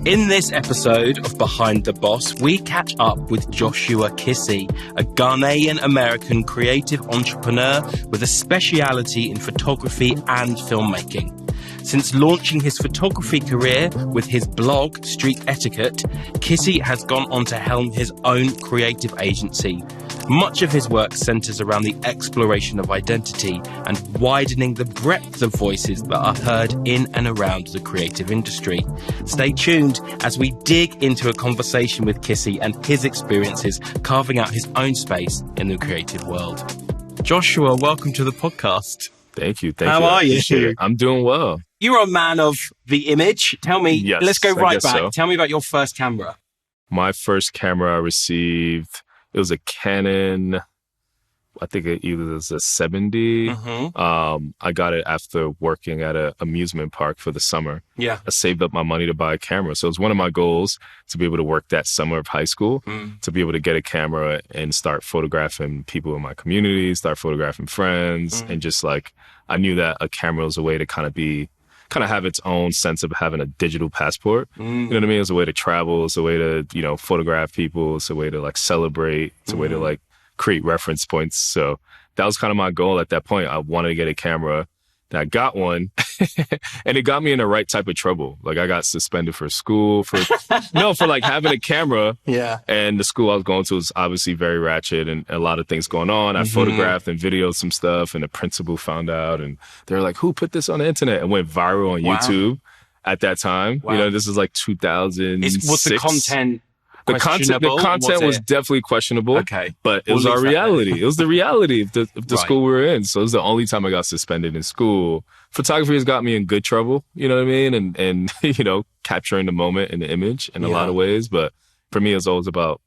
In this episode of Behind the Boss, we catch up with Joshua Kissi, a Ghanaian-American creative entrepreneur with a speciality in photography and filmmaking. Since launching his photography career with his blog, Street Etiquette, Kissi has gone on to helm his own creative agency. Much of his work centers around the exploration of identity and widening the breadth of voices that are heard in and around the creative industry. Stay tuned as we dig into a conversation with Kissi and his experiences carving out his own space in the creative world. Joshua, welcome to the podcast. Thank you. How are you? I'm doing well. You're a man of the image. Tell me, Yes, let's go right back. so. Tell me about your first camera. My first camera I received, it was a Canon, I think it either was a 70. I got it after working at an amusement park for the summer. Yeah. I saved up my money to buy a camera. So it was one of my goals to be able to work that summer of high school, to be able to get a camera and start photographing people in my community, start photographing friends. And just like, I knew that a camera was a way to kind of have its own sense of having a digital passport. You know what I mean? It's a way to travel. It's a way to, photograph people. It's a way to like celebrate. It's a way to like create reference points. So that was kind of my goal at that point. I wanted to get a camera. And I got one and it got me in the right type of trouble. Like I got suspended for school for like having a camera. Yeah. And the school I was going to was obviously very ratchet and a lot of things going on. I photographed and videoed some stuff and the principal found out and they're like, who put this on the internet? And went viral on YouTube at that time. Wow. This is like 2006. Was the content The content was definitely questionable. Okay. But it was our reality. It was the reality of the school we were in. So it was the only time I got suspended in school. Photography has got me in good trouble, you know what I mean? And capturing the moment and the image in a lot of ways. But for me, it's always about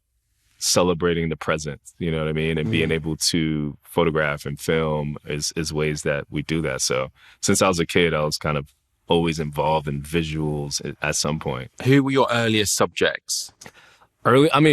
celebrating the present, you know what I mean? And being able to photograph and film is ways that we do that. So since I was a kid, I was kind of always involved in visuals at some point. Who were your earliest subjects?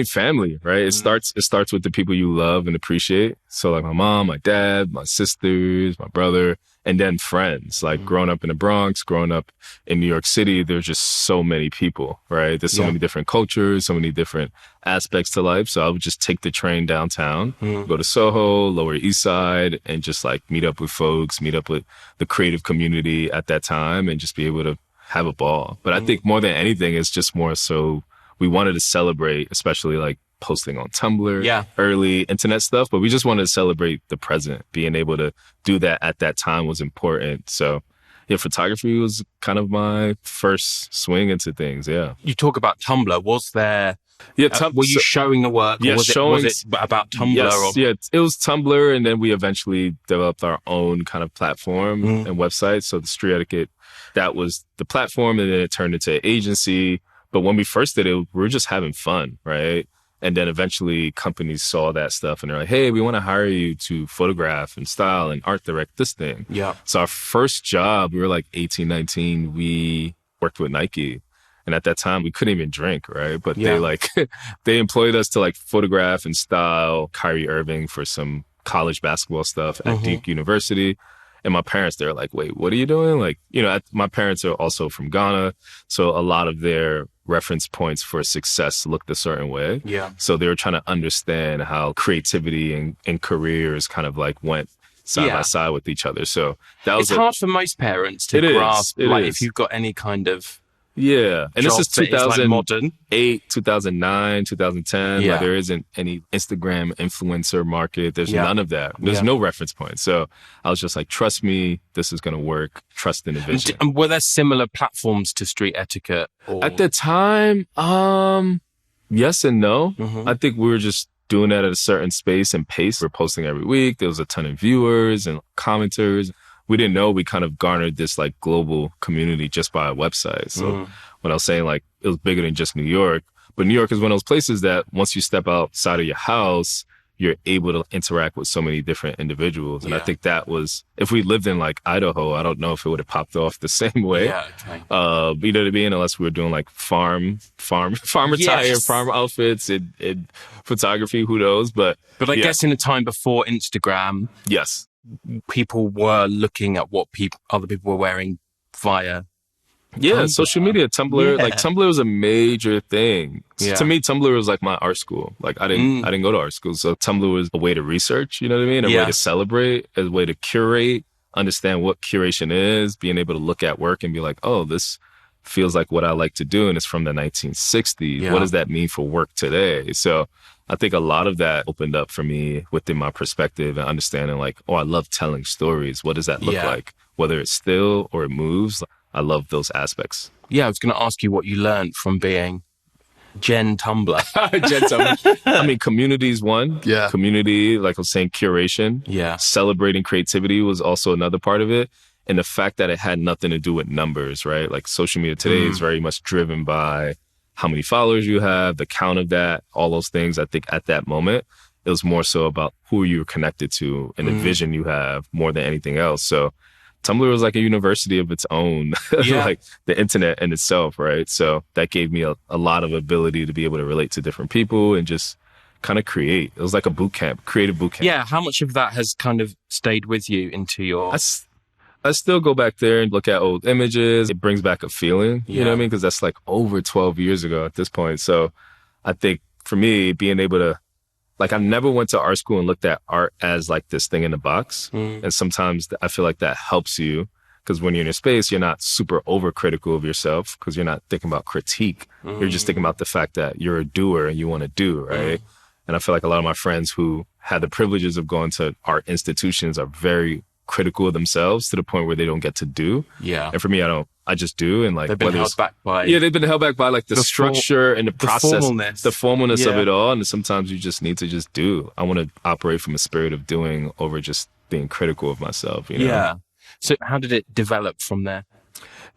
Family, right? It starts with the people you love and appreciate. So like my mom, my dad, my sisters, my brother, and then friends. Like growing up in the Bronx, growing up in New York City, there's just so many people, right? There's so many different cultures, so many different aspects to life. So I would just take the train downtown, go to Soho, Lower East Side, and just like meet up with folks, meet up with the creative community at that time and just be able to have a ball. But I think more than anything, it's just more so we wanted to celebrate, especially like posting on Tumblr, early internet stuff, but we just wanted to celebrate the present. Being able to do that at that time was important. So photography was kind of my first swing into things. Yeah. You talk about Tumblr. Was there... were you showing the work? Yeah, was it about Tumblr? Yes, it was Tumblr, and then we eventually developed our own kind of platform and website. So the Street Etiquette, that was the platform, and then it turned into an agency. But when we first did it, we were just having fun, right? And then eventually companies saw that stuff and they're like, hey, we want to hire you to photograph and style and art direct this thing. Yeah. So our first job, we were like 18, 19, we worked with Nike. And at that time, we couldn't even drink, right? But they employed us to like photograph and style Kyrie Irving for some college basketball stuff at Duke University. And my parents, they're like, wait, what are you doing? Like, my parents are also from Ghana. So a lot of their reference points for success looked a certain way. Yeah. So they were trying to understand how creativity and careers kind of like went side by side with each other. So that was hard for most parents to grasp, if you've got any kind of... Yeah. And this is 2008, modern. 2009, 2010. Yeah. Like there isn't any Instagram influencer market. There's none of that. There's no reference point. So I was just like, trust me, this is going to work. Trust in the vision. And were there similar platforms to Street Etiquette? Or... At the time, yes and no. I think we were just doing that at a certain space and pace. We're posting every week. There was a ton of viewers and commenters. We didn't know we kind of garnered this like global community just by a website. So when I was saying like it was bigger than just New York, but New York is one of those places that once you step outside of your house, you're able to interact with so many different individuals. And I think that was, if we lived in like Idaho, I don't know if it would have popped off the same way. Yeah, okay. You know what I mean? Unless we were doing like farm attire, farm outfits and photography, who knows? But I guess in a time before Instagram, yes, people were looking at what other people were wearing via Yeah, Tumblr. social media, Tumblr. Yeah. Like Tumblr was a major thing. Yeah. To me, Tumblr was like my art school. Like I didn't go to art school. So Tumblr was a way to research, you know what I mean? A way to celebrate, a way to curate, understand what curation is, being able to look at work and be like, oh, this feels like what I like to do. And it's from the 1960s. Yeah. What does that mean for work today? So I think a lot of that opened up for me within my perspective and understanding like, oh, I love telling stories. What does that look like? Whether it's still or it moves. I love those aspects. Yeah, I was going to ask you what you learned from being Gen Tumblr. Gen Tumblr. I mean, community is one. Yeah. Community, like I was saying, curation. Yeah. Celebrating creativity was also another part of it. And the fact that it had nothing to do with numbers, right? Like social media today is very much driven by how many followers you have, the count of that, all those things. I think at that moment, it was more so about who you were connected to and the vision you have more than anything else. So Tumblr was like a university of its own, like the internet in itself, right? So that gave me a lot of ability to be able to relate to different people and just kind of create. It was like a boot camp, creative boot camp. Yeah, how much of that has kind of stayed with you into your... I still go back there and look at old images. It brings back a feeling, you know what I mean? Because that's like over 12 years ago at this point. So I think for me, being able to, like, I never went to art school and looked at art as like this thing in a box. And sometimes I feel like that helps you because when you're in a space, you're not super overcritical of yourself because you're not thinking about critique. You're just thinking about the fact that you're a doer and you want to do, right? And I feel like a lot of my friends who had the privileges of going to art institutions are very critical of themselves to the point where they don't get to do. Yeah. And for me, I just do. And like, they've been held back by... Yeah, they've been held back by like the structure and the process, the formalness of it all. And sometimes you just need to just do. I want to operate from a spirit of doing over just being critical of myself, you know? Yeah. So how did it develop from there?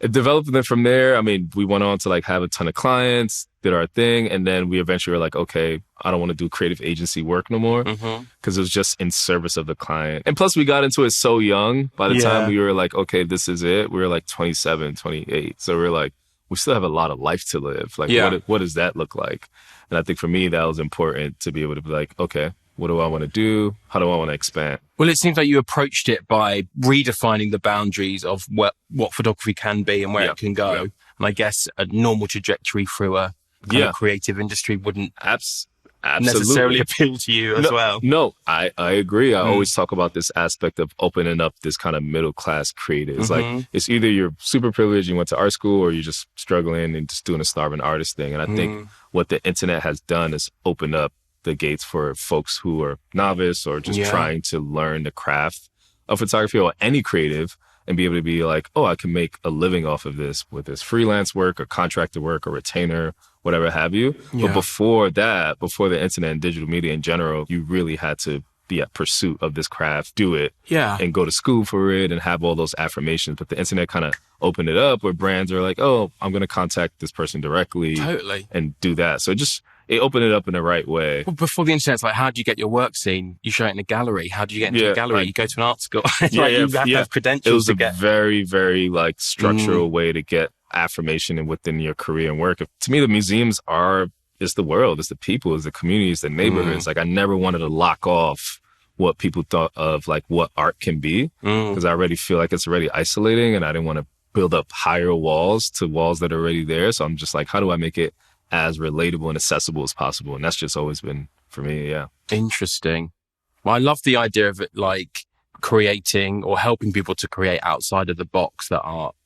It developed from there. I mean, we went on to like have a ton of clients, did our thing. And then we eventually were like, okay, I don't want to do creative agency work no more because it was just in service of the client. And plus we got into it so young. By the time we were like, okay, this is it. We were like 27, 28. So we were like, we still have a lot of life to live. Like, what does that look like? And I think for me, that was important to be able to be like, okay, what do I want to do? How do I want to expand? Well, it seems like you approached it by redefining the boundaries of what photography can be and where it can go. And I guess a normal trajectory through a kind of creative industry wouldn't necessarily appeal to you as well. No, I agree. I always talk about this aspect of opening up this kind of middle class creatives. Like it's either you're super privileged, you went to art school, or you're just struggling and just doing a starving artist thing. And I think what the internet has done is open up the gates for folks who are novice or just trying to learn the craft of photography or any creative and be able to be like, oh, I can make a living off of this with this freelance work or contractor work or retainer, whatever have you. But before that, before the internet and digital media in general, you really had to be at pursuit of this craft, do it, and go to school for it and have all those affirmations. But the internet kind of opened it up where brands are like, oh, I'm going to contact this person directly and do that. So it opened it up in the right way. Well, before the internet, it's like, how do you get your work seen? You show it in a gallery. How do you get into a gallery? You go to an art school. You have to have credentials. It was a very, very like structural way to get affirmation and within your career and work. To me, the museums it's the world, it's the people, it's the communities, the neighborhoods. Like I never wanted to lock off what people thought of like what art can be because I already feel like it's already isolating and I didn't want to build up higher walls to walls that are already there. So I'm just like, how do I make it as relatable and accessible as possible? And that's just always been for me. Interesting. Well, I love the idea of it, like creating or helping people to create outside of the box that art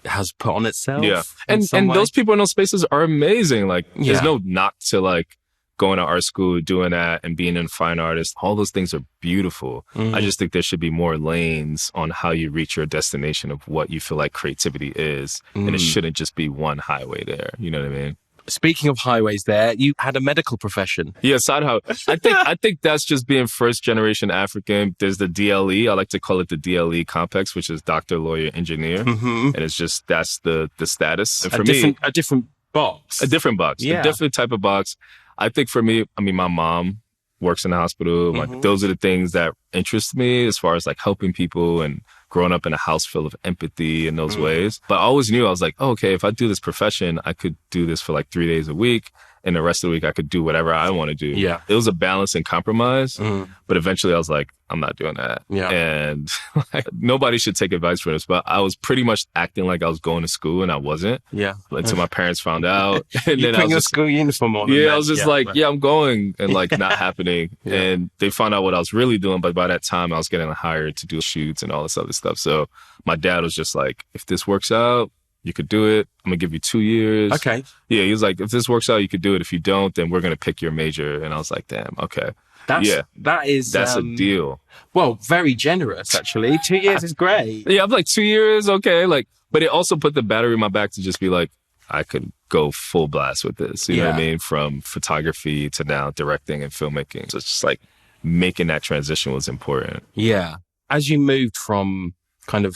has put on itself. And those people in those spaces are amazing. Like there's no knock to like going to art school, doing that and being a fine artist. All those things are beautiful. I just think there should be more lanes on how you reach your destination of what you feel like creativity is. And it shouldn't just be one highway there. You know what I mean? Speaking of highways there, you had a medical profession. Yeah, side highway. I think that's just being first generation African. There's the DLE. I like to call it the DLE complex, which is doctor, lawyer, engineer. And it's just, that's the status. And for me, a different box. A different box. A different type of box. I think for me, I mean, my mom works in the hospital. Like those are the things that interest me as far as like helping people and growing up in a house full of empathy in those ways. But I always knew, I was like, oh, okay, if I do this profession, I could do this for like 3 days a week and the rest of the week I could do whatever I want to do. Yeah. It was a balance and compromise, but eventually I was like, I'm not doing that. Yeah. And like, nobody should take advice from this, but I was pretty much acting like I was going to school and I wasn't. Yeah. Until my parents found out. And you then put I was your just, school uniform on. I was just like, I'm going, and like not happening. Yeah. And they found out what I was really doing, but by that time I was getting hired to do shoots and all this other stuff. So my dad was just like, if this works out, you could do it. I'm going to give you 2 years. Okay. Yeah, he was like, if this works out, you could do it. If you don't, then we're going to pick your major. And I was like, damn, okay. That's a deal. Well, very generous, actually. 2 years is great. Yeah, I'm like, 2 years, okay. Like, but it also put the battery in my back to just be like, I could go full blast with this. You know what I mean? From photography to now directing and filmmaking. So it's just like making that transition was important. Yeah. As you moved from kind of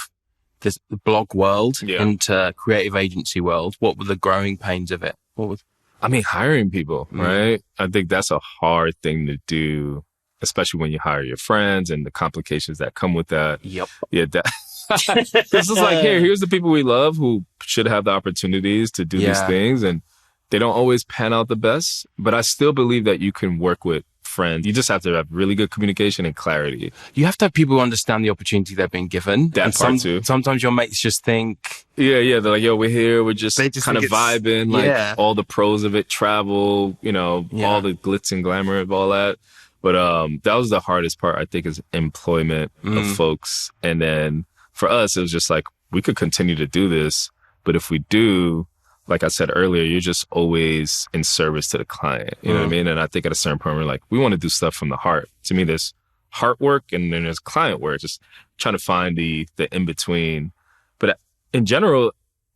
this blog world into creative agency world, what were the growing pains of it? I mean, hiring people, right? I think that's a hard thing to do, especially when you hire your friends and the complications that come with that. Yep. Yeah. This is like, here's the people we love who should have the opportunities to do these things. And they don't always pan out the best, but I still believe that you can work with friends. You just have to have really good communication and clarity. You have to have people who understand the opportunity they're being given. That part too. Sometimes your mates just think... Yeah. They're like, yo, we're here. We're just kind of vibing, like all the pros of it, travel, all the glitz and glamour of all that. But that was the hardest part, I think, is employment of folks. And then for us, it was just like, we could continue to do this, but if we do, like I said earlier, you're just always in service to the client. You know what I mean? And I think at a certain point, we're like, we want to do stuff from the heart. To me, there's heart work and then there's client work, just trying to find the in-between. But in general,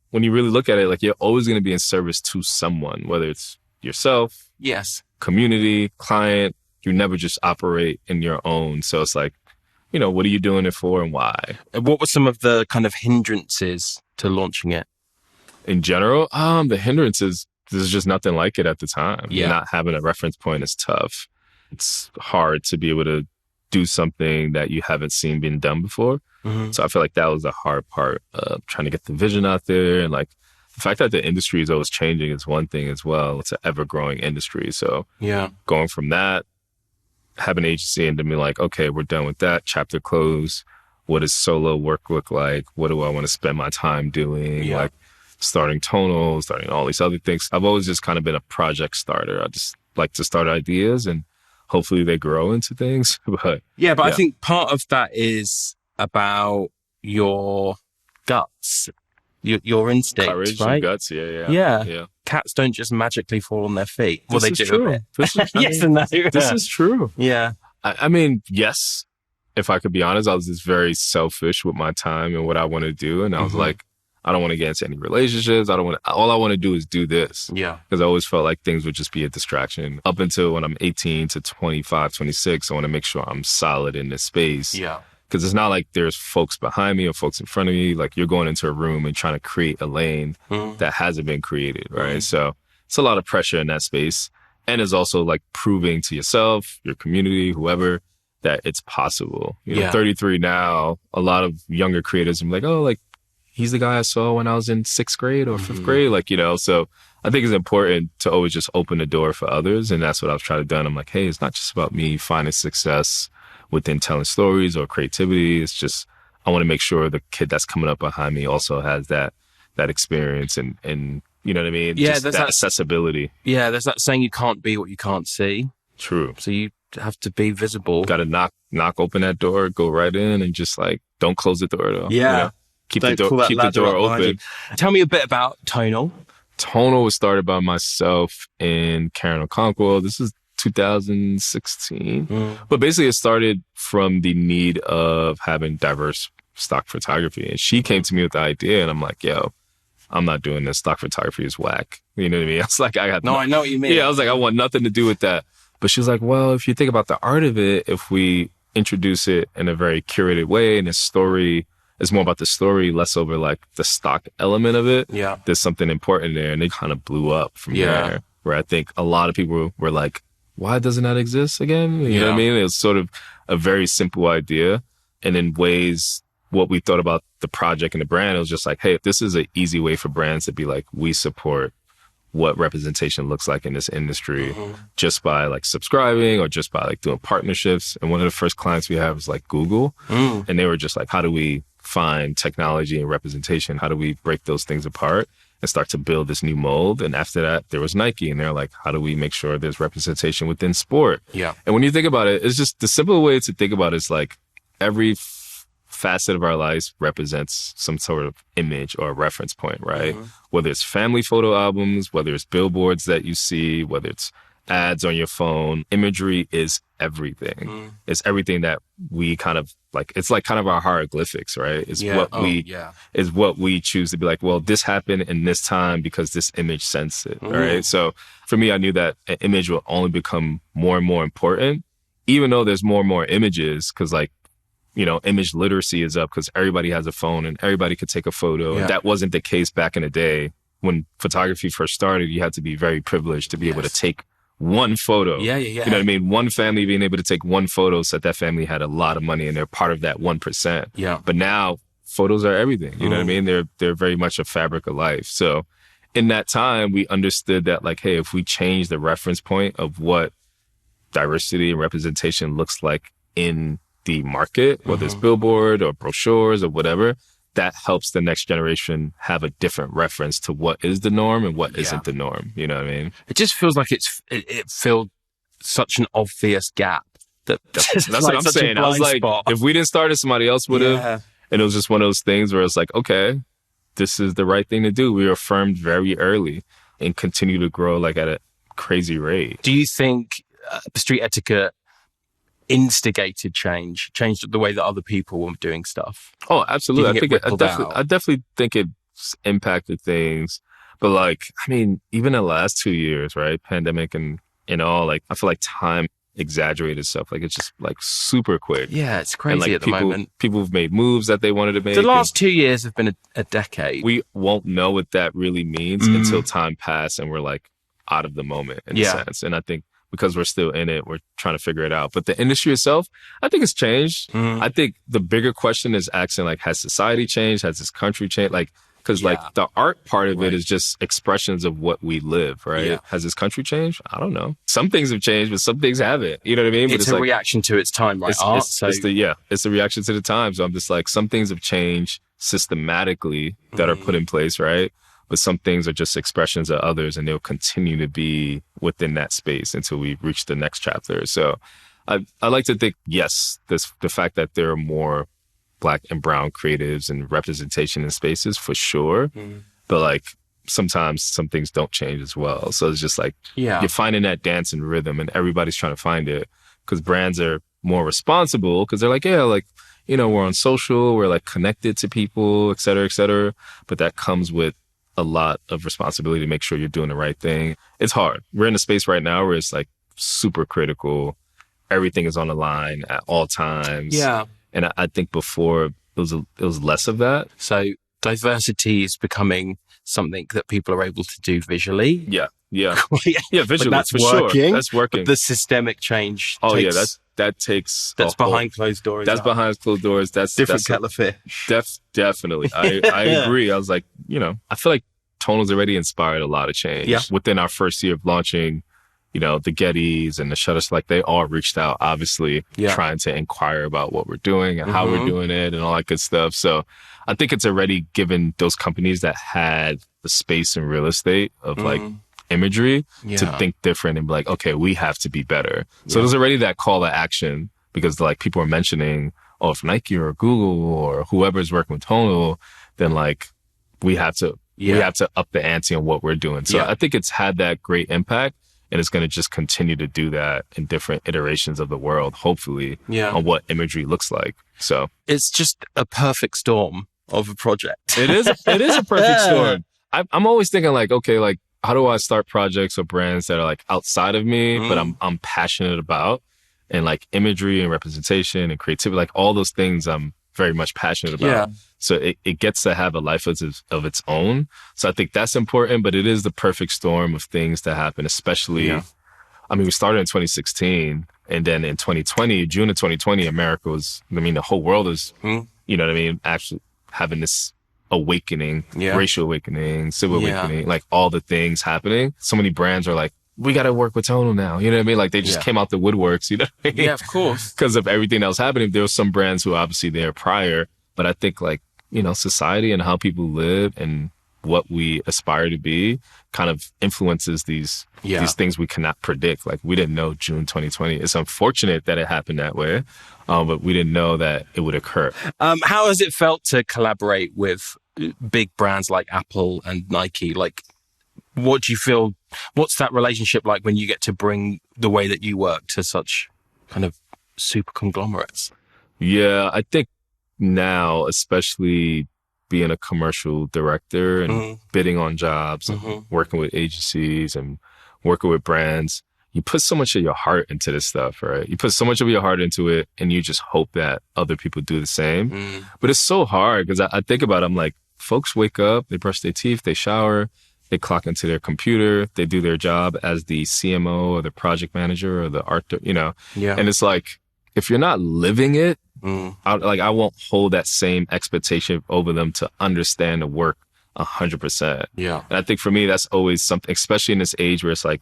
when you really look at it, like you're always going to be in service to someone, whether it's yourself, community, client. You never just operate in your own. So it's like, what are you doing it for and why? What were some of the kind of hindrances to launching it? In general, the hindrances, there's just nothing like it at the time. Yeah. Not having a reference point is tough. It's hard to be able to do something that you haven't seen being done before. So I feel like that was the hard part of trying to get the vision out there. And like the fact that the industry is always changing is one thing as well. It's an ever-growing industry. So going from that, have an agency and then be like, okay, we're done with that. Chapter close. What does solo work look like? What do I want to spend my time doing? Like starting Tonl, starting all these other things. I've always just kind of been a project starter. I just like to start ideas and hopefully they grow into things. But I think part of that is about your guts, your instincts, courage, right? And guts, yeah. Cats don't just magically fall on their feet. Well, they do true. a bit. Yes and no. This is true. Yeah. I mean, yes, if I could be honest, I was just very selfish with my time and what I want to do. And I was like, I don't want to get into any relationships. All I want to do is do this. Yeah. Because I always felt like things would just be a distraction. Up until when I'm 18 to 25, 26, I want to make sure I'm solid in this space. Yeah. Because it's not like there's folks behind me or folks in front of me. Like you're going into a room and trying to create a lane that hasn't been created, right? So it's a lot of pressure in that space. And it's also like proving to yourself, your community, whoever, that it's possible. You know, 33 now, a lot of younger creators are like, oh, like he's the guy I saw when I was in 6th grade or 5th grade. Like, so I think it's important to always just open the door for others. And that's what I've tried to do. I'm like, hey, it's not just about me finding success within telling stories or creativity. It's just, I want to make sure the kid that's coming up behind me also has that experience and you know what I mean? Yeah, just that accessibility. Yeah, there's that saying you can't be what you can't see. True. So you have to be visible. Got to knock open that door, go right in and just like, don't close the door though. Yeah. Keep the door open. Tell me a bit about Tonl. Tonl was started by myself and Karen Okonkwo. This is 2016. But basically it started from the need of having diverse stock photography. And she came to me with the idea and I'm like, yo, I'm not doing this. Stock photography is whack. You know what I mean? I was like, I know what you mean. Yeah, I was like, I want nothing to do with that. But she was like, well, if you think about the art of it, if we introduce it in a very curated way and the story is more about the story, less over like the stock element of it. Yeah. There's something important there. And it kind of blew up from there, where I think a lot of people were like, why doesn't that exist again? You know what I mean? It was sort of a very simple idea. And in ways, what we thought about the project and the brand, it was just like, hey, this is an easy way for brands to be like, we support what representation looks like in this industry just by like subscribing or just by like doing partnerships. And one of the first clients we have was like Google. And they were just like, how do we find technology and representation? How do we break those things apart and start to build this new mold? And after that, there was Nike, and they're like, how do we make sure there's representation within sport? Yeah. And when you think about it, it's just the simple way to think about it is like every facet of our lives represents some sort of image or reference point, right? Whether it's family photo albums, whether it's billboards that you see, whether it's ads on your phone, imagery is everything. It's everything that we kind of like, it's like kind of our hieroglyphics, right? It's is what we choose to be like, well, this happened in this time because this image sensed it, right? So for me, I knew that an image will only become more and more important, even though there's more and more images, because like, you know, image literacy is up because everybody has a phone and everybody could take a photo. And that wasn't the case back in the day. When photography first started, you had to be very privileged to be able to take one photo. You know what I mean? One family being able to take one photo said that family had a lot of money and they're part of that 1%. But now photos are everything. You know what I mean? They're very much a fabric of life. So in that time, we understood that like, hey, if we change the reference point of what diversity and representation looks like in the market, whether it's billboard or brochures or whatever, that helps the next generation have a different reference to what is the norm and what isn't the norm. You know what I mean? It just feels like it filled such an obvious gap. That's like what I'm saying. I was like, if we didn't start it, somebody else would have. And it was just one of those things where it's like, okay, this is the right thing to do. We were affirmed very early and continue to grow like at a crazy rate. Do you think street etiquette instigated changed the way that other people were doing stuff? Oh, absolutely. I definitely think it's impacted things. But like, I mean, even the last 2 years, right? Pandemic and all, like, I feel like time exaggerated stuff. Like, it's just like super quick. Yeah, it's crazy, and, like, at the moment. People have made moves that they wanted to make. The last 2 years have been a decade. We won't know what that really means until time passes and we're like out of the moment in a sense. And I think because we're still in it, we're trying to figure it out. But the industry itself, I think it's changed. I think the bigger question is asking, like, has society changed? Has this country changed? Like, because like the art part of it is just expressions of what we live, right? Has this country changed? I don't know. Some things have changed, but some things haven't. You know what I mean? It's a reaction to its time, right? It's a reaction to the time. So I'm just like, some things have changed systematically that are put in place, right? But some things are just expressions of others, and they'll continue to be within that space until we reach the next chapter. So I like to think, yes, the fact that there are more Black and brown creatives and representation in spaces, for sure. But like, sometimes some things don't change as well. So it's just like, you're finding that dance and rhythm, and everybody's trying to find it, because brands are more responsible, because they're like, yeah, like, you know, we're on social, we're like connected to people, et cetera, et cetera. But that comes with a lot of responsibility to make sure you're doing the right thing. It's hard. We're in a space right now where it's like super critical. Everything is on the line at all times. Yeah. And I think before it was less of that. So diversity is becoming something that people are able to do visually. Yeah. Visually, that's for working. Sure. That's working. But the systemic change. That takes. That's behind closed doors. That's behind closed doors. That's different kettle of fish. Definitely. I agree. I was like, you know, I feel like Tonl's already inspired a lot of change. Within our first year of launching, you know, the Gettys and the Shutters, like, they all reached out, obviously, trying to inquire about what we're doing and how we're doing it and all that good stuff. So I think it's already given those companies that had the space and real estate of like imagery to think different and be like, okay, we have to be better. So there's already that call to action, because like people are mentioning, oh, if Nike or Google or whoever's working with Tonl, then like we have to up the ante on what we're doing. So I think it's had that great impact, and it's going to just continue to do that in different iterations of the world, hopefully, on what imagery looks like. So it's just a perfect storm of a project. It is a perfect storm. I'm always thinking like, okay, like, how do I start projects or brands that are like outside of me, but I'm passionate about, and like imagery and representation and creativity, like all those things I'm very much passionate about. So it gets to have a life of its own. So I think that's important, but it is the perfect storm of things to happen, especially, I mean, we started in 2016, and then in 2020, June of 2020, America was, I mean, the whole world is, you know what I mean, actually having this awakening, racial awakening, civil awakening, like all the things happening. So many brands are like, we got to work with Tonl now. You know what I mean? Like they just came out the woodworks, you know what I mean? Yeah, of course. Because of everything that was happening. There were some brands who were obviously there prior, but I think like, you know, society and how people live and what we aspire to be kind of influences these things we cannot predict. Like we didn't know June 2020. It's unfortunate that it happened that way, but we didn't know that it would occur. How has it felt to collaborate with big brands like Apple and Nike? Like, what do you feel? What's that relationship like when you get to bring the way that you work to such kind of super conglomerates? Yeah, I think now, especially being a commercial director and bidding on jobs, and working with agencies and working with brands, you put so much of your heart into this stuff, right? You put so much of your heart into it and you just hope that other people do the same. But it's so hard because I think about it, I'm like, folks wake up, they brush their teeth, they shower, they clock into their computer, they do their job as the CMO or the project manager or the art, you know? And it's like, if you're not living it, I won't hold that same expectation over them to understand the work 100%. And I think for me, that's always something, especially in this age where it's like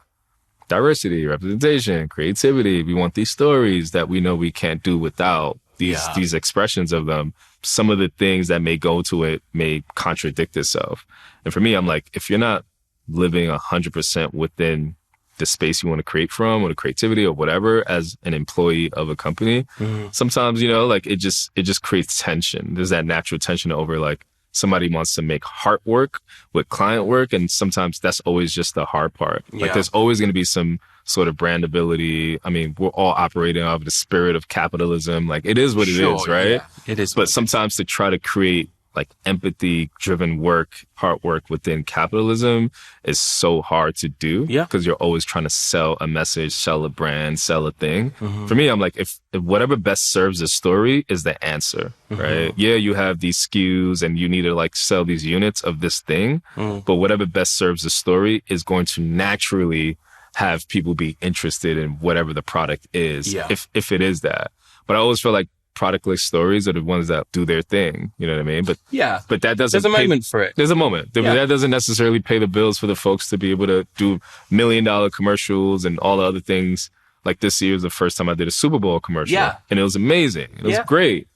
diversity, representation, creativity. We want these stories that we know we can't do without these expressions of them. Some of the things that may go to it may contradict itself. And for me, I'm like, if you're not living 100% within the space you want to create from, or the creativity or whatever, as an employee of a company, sometimes, you know, like it just creates tension. There's that natural tension over like somebody wants to make heart work with client work. And sometimes that's always just the hard part. Like there's always going to be some sort of brandability. I mean, we're all operating off of the spirit of capitalism. Like it is what it is, right? Yeah, it is. But sometimes to try to create like empathy driven work, hard work within capitalism is so hard to do because you're always trying to sell a message, sell a brand, sell a thing. For me, I'm like, if whatever best serves the story is the answer, right? Yeah, you have these SKUs and you need to like sell these units of this thing, but whatever best serves the story is going to naturally have people be interested in whatever the product is, if it is that. But I always feel like product-less stories are the ones that do their thing. You know what I mean? But but that doesn't. There's a moment for it. There's a moment. That doesn't necessarily pay the bills for the folks to be able to do $1 million commercials and all the other things. Like this year was the first time I did a Super Bowl commercial, and it was amazing. It was great.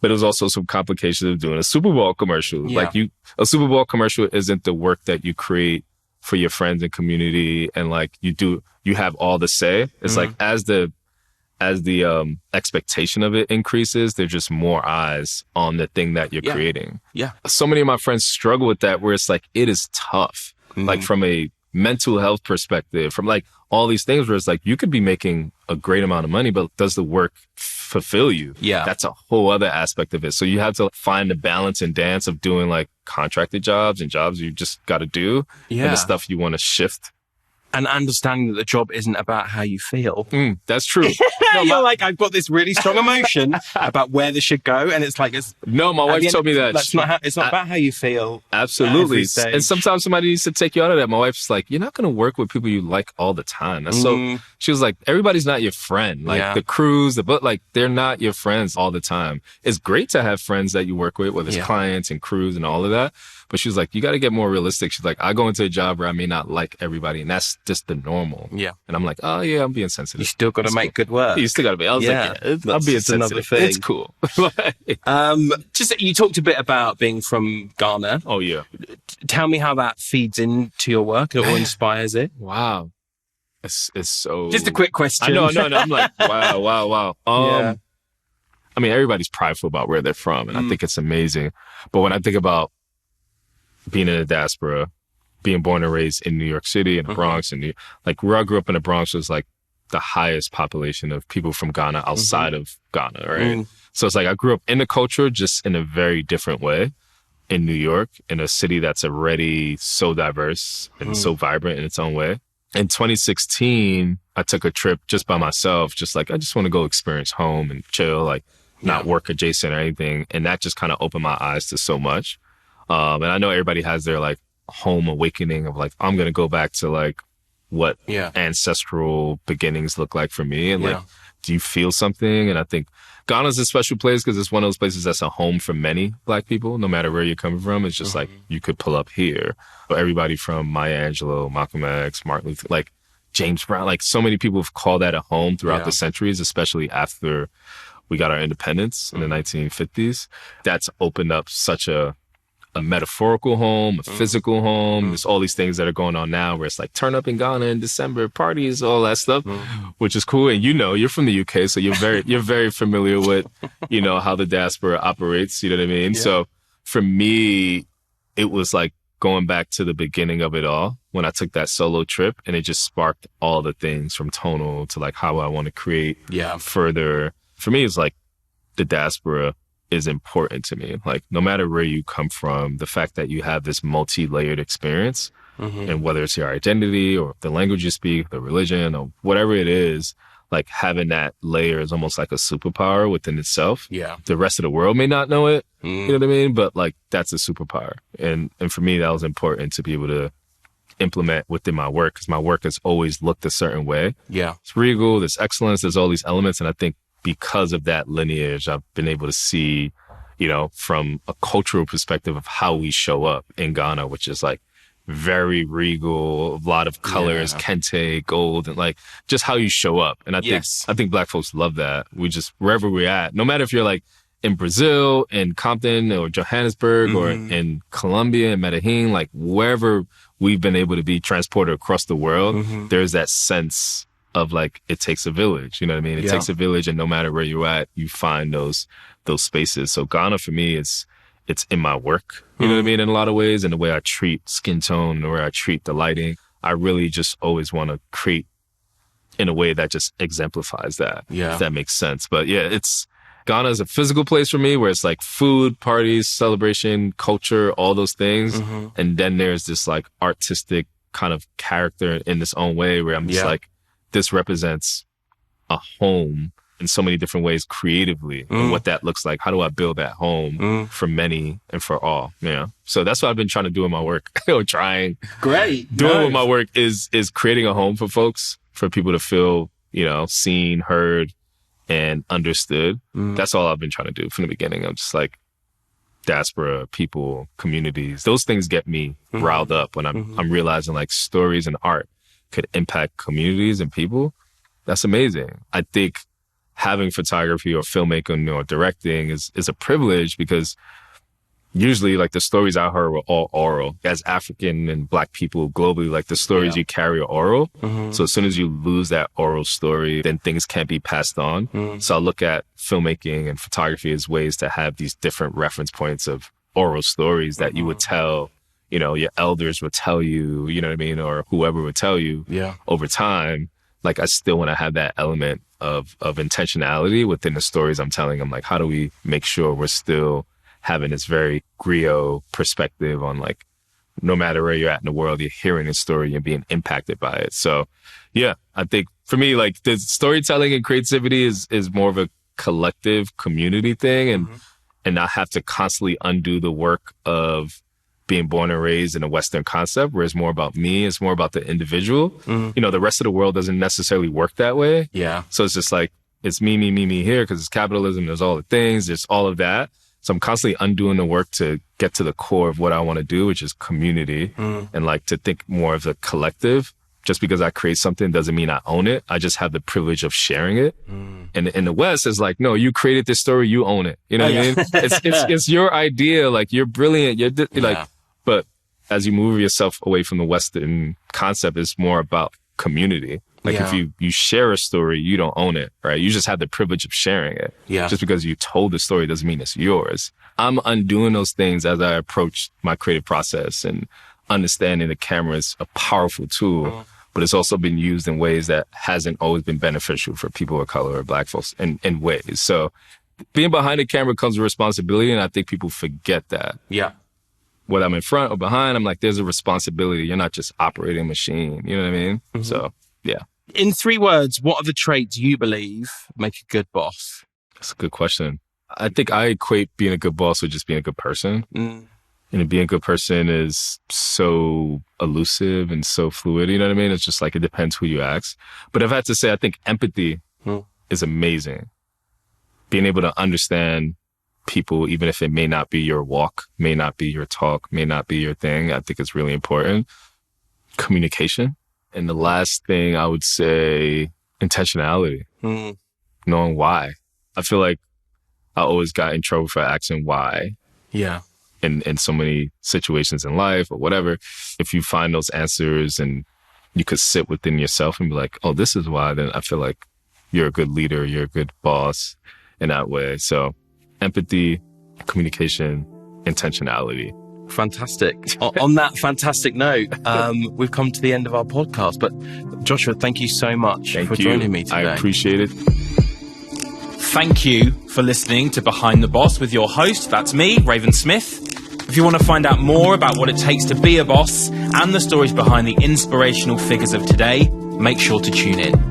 But it was also some complications of doing a Super Bowl commercial. Like a Super Bowl commercial isn't the work that you create for your friends and community, and like you have all the say. It's like as the expectation of it increases, there's just more eyes on the thing that you're creating. So many of my friends struggle with that, where it's like, it is tough, like from a mental health perspective, from like all these things where it's like, you could be making a great amount of money, but does the work fulfill you? That's a whole other aspect of it. So you have to find the balance and dance of doing like contracted jobs and jobs you just got to do and the stuff you want to shift. And understanding that the job isn't about how you feel. That's true. No, you're like, I've got this really strong emotion about where this should go. And it's like, my wife told me that. It's not about how you feel. Absolutely. And sometimes somebody needs to take you out of that. My wife's like, you're not going to work with people you like all the time. That's so, she was like, everybody's not your friend. Like the crews, but like, they're not your friends all the time. It's great to have friends that you work with, whether it's clients and crews and all of that. But she was like, you got to get more realistic. She's like, I go into a job where I may not like everybody, and that's just the normal. And I'm like, oh yeah, I'm being sensitive. You still got to make good work. You still got to be. I was like, I'm being sensitive. Another thing. It's cool. Just you talked a bit about being from Ghana. Oh yeah. Tell me how that feeds into your work or inspires it. Wow. It's so. Just a quick question. I know. I'm like, wow. I mean, everybody's prideful about where they're from, and I think it's amazing. But when I think about being in the diaspora, being born and raised in New York City, in the Bronx, and like where I grew up in the Bronx was like the highest population of people from Ghana outside of Ghana, right? So it's like I grew up in the culture just in a very different way in New York, in a city that's already so diverse and so vibrant in its own way. In 2016, I took a trip just by myself, just like I just want to go experience home and chill, like not work adjacent or anything. And that just kind of opened my eyes to so much. And I know everybody has their like home awakening of like, I'm going to go back to like what ancestral beginnings look like for me. And like, do you feel something? And I think Ghana's a special place because it's one of those places that's a home for many Black people, no matter where you're coming from. It's just like you could pull up here. So everybody from Maya Angelou, Malcolm X, Martin Luther, like James Brown, like so many people have called that a home throughout the centuries, especially after we got our independence in the 1950s. That's opened up such a metaphorical home, a physical home. There's all these things that are going on now where it's like turn up in Ghana in December, parties, all that stuff, which is cool. And you're from the UK, so you're very familiar with, how the diaspora operates. You know what I mean? Yeah. So for me, it was like going back to the beginning of it all when I took that solo trip, and it just sparked all the things from Tonl to like how I want to create further. For me, it's like the diaspora is important to me. Like, no matter where you come from, the fact that you have this multi-layered experience, and whether it's your identity or the language you speak, the religion or whatever it is, like having that layer is almost like a superpower within itself. Yeah. The rest of the world may not know it, you know what I mean? But like, that's a superpower. And for me, that was important to be able to implement within my work, because my work has always looked a certain way. Yeah. It's regal, there's excellence, there's all these elements. And I think because of that lineage, I've been able to see, from a cultural perspective of how we show up in Ghana, which is like very regal, a lot of colors, kente, gold, and like just how you show up. And I think Black folks love that. We just, wherever we're at, no matter if you're like in Brazil, in Compton or Johannesburg, or in Colombia, in Medellin, like wherever we've been able to be transported across the world, there's that sense of like, it takes a village, you know what I mean? It takes a village, and no matter where you're at, you find those spaces. So Ghana for me it's in my work, you know what I mean? In a lot of ways, and the way I treat skin tone, and the way I treat the lighting, I really just always want to create in a way that just exemplifies that, if that makes sense. But yeah, Ghana is a physical place for me where it's like food, parties, celebration, culture, all those things. And then there's this like artistic kind of character in this own way where I'm just like, this represents a home in so many different ways creatively, and what that looks like. How do I build that home for many and for all? Yeah. So that's what I've been trying to do in my work, or trying. Great. Doing with my work is creating a home for folks, for people to feel, seen, heard, and understood. That's all I've been trying to do from the beginning. I'm just like, diaspora, people, communities, those things get me riled up when I'm realizing like stories and art could impact communities and people. That's amazing. I think having photography or filmmaking or directing is a privilege, because usually like the stories I heard were all oral. As African and Black people globally, like the stories you carry are oral. So as soon as you lose that oral story, then things can't be passed on. So I look at filmmaking and photography as ways to have these different reference points of oral stories that you would tell, your elders would tell you, you know what I mean? Or whoever would tell you over time. Like, I still want to have that element of intentionality within the stories I'm telling. I'm like, how do we make sure we're still having this very griot perspective on like, no matter where you're at in the world, you're hearing a story and being impacted by it. So yeah, I think for me, like the storytelling and creativity is more of a collective community thing, and not have to constantly undo the work of being born and raised in a Western concept where it's more about me, it's more about the individual. The rest of the world doesn't necessarily work that way. Yeah. So it's just like, it's me here because it's capitalism. There's all the things, there's all of that. So I'm constantly undoing the work to get to the core of what I want to do, which is community, and like to think more of the collective. Just because I create something doesn't mean I own it. I just have the privilege of sharing it. And in the West, it's like, no, you created this story, you own it. You know what I mean? It's your idea. Like, you're brilliant. You're like, but as you move yourself away from the Western concept, it's more about community. Like if you share a story, you don't own it, right? You just have the privilege of sharing it. Yeah. Just because you told the story doesn't mean it's yours. I'm undoing those things as I approach my creative process, and understanding the camera is a powerful tool, but it's also been used in ways that hasn't always been beneficial for people of color or Black folks in ways. So being behind the camera comes with responsibility, and I think people forget that. Yeah. Whether I'm in front or behind, I'm like, there's a responsibility. You're not just operating a machine. You know what I mean? So, yeah. In 3 words, what are the traits you believe make a good boss? That's a good question. I think I equate being a good boss with just being a good person. And being a good person is so elusive and so fluid. You know what I mean? It's just like, it depends who you ask. But if I had to say, I think empathy is amazing. being able to understand people, even if it may not be your walk, may not be your talk, may not be your thing, I think it's really important. Communication. And the last thing I would say, intentionality. Knowing why. I feel like I always got in trouble for asking why. Yeah. In so many situations in life or whatever. If you find those answers and you could sit within yourself and be like, oh, this is why, then I feel like you're a good leader, you're a good boss in that way. So empathy, communication, intentionality. Fantastic. On that fantastic note, we've come to the end of our podcast. But Joshua, thank you so much for joining me today. I appreciate it. Thank you for listening to Behind the Boss with your host. That's me, Raven Smith. If you want to find out more about what it takes to be a boss and the stories behind the inspirational figures of today, make sure to tune in.